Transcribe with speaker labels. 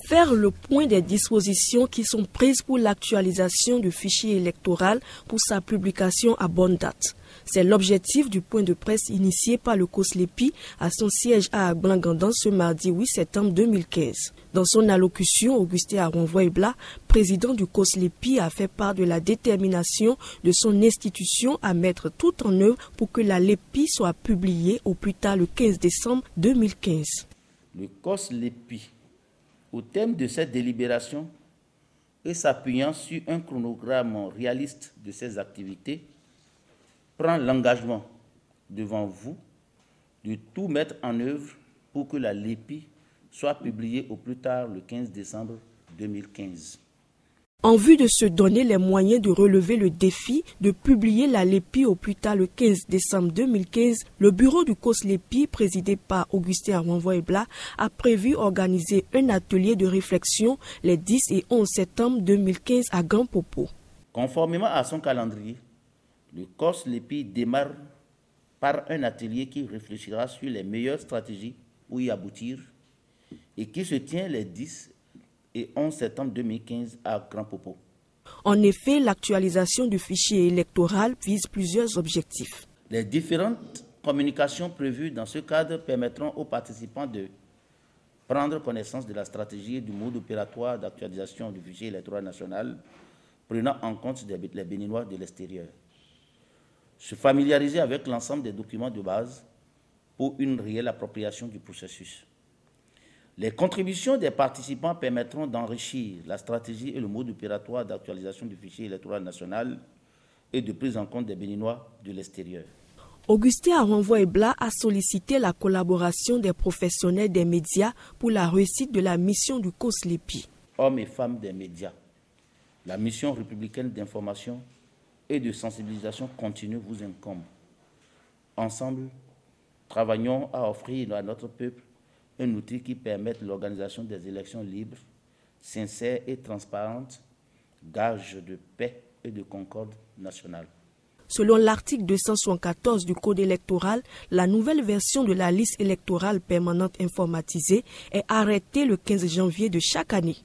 Speaker 1: Faire le point des dispositions qui sont prises pour l'actualisation du fichier électoral pour sa publication à bonne date. C'est l'objectif du point de presse initié par le COSLEPI à son siège à Agbangandan ce mardi 8 septembre 2015. Dans son allocution, Augustin Aronvoy-Bla, président du COSLEPI, a fait part de la détermination de son institution à mettre tout en œuvre pour que la LEPI soit publiée au plus tard le 15 décembre 2015.
Speaker 2: Le COSLEPI, au thème de cette délibération et s'appuyant sur un chronogramme réaliste de ses activités, prend l'engagement devant vous de tout mettre en œuvre pour que la LEPI soit publiée au plus tard le 15 décembre 2015.
Speaker 1: En vue de se donner les moyens de relever le défi de publier la LEPI au plus tard le 15 décembre 2015, le bureau du COSLEPI, présidé par Augustin Aronvoy-Bla, a prévu organiser un atelier de réflexion les 10 et 11 septembre 2015 à Gampopo.
Speaker 2: Conformément à son calendrier, le COSLEPI démarre par un atelier qui réfléchira sur les meilleures stratégies pour y aboutir et qui se tient les 10 et 11 septembre 2015 à Grand-Popo.
Speaker 1: En effet, l'actualisation du fichier électoral vise plusieurs objectifs.
Speaker 2: Les différentes communications prévues dans ce cadre permettront aux participants de prendre connaissance de la stratégie et du mode opératoire d'actualisation du fichier électoral national, prenant en compte les Béninois de l'extérieur. Se familiariser avec l'ensemble des documents de base pour une réelle appropriation du processus. Les contributions des participants permettront d'enrichir la stratégie et le mode opératoire d'actualisation du fichier électoral national et de prise en compte des Béninois de l'extérieur.
Speaker 1: Augustin Aronvoy-Bla a sollicité la collaboration des professionnels des médias pour la réussite de la mission du COSLEPI.
Speaker 2: Hommes et femmes des médias, la mission républicaine d'information et de sensibilisation continue vous incombe. Ensemble, travaillons à offrir à notre peuple un outil qui permette l'organisation des élections libres, sincères et transparentes, gage de paix et de concorde nationale.
Speaker 1: Selon l'article 274 du Code électoral, la nouvelle version de la liste électorale permanente informatisée est arrêtée le 15 janvier de chaque année.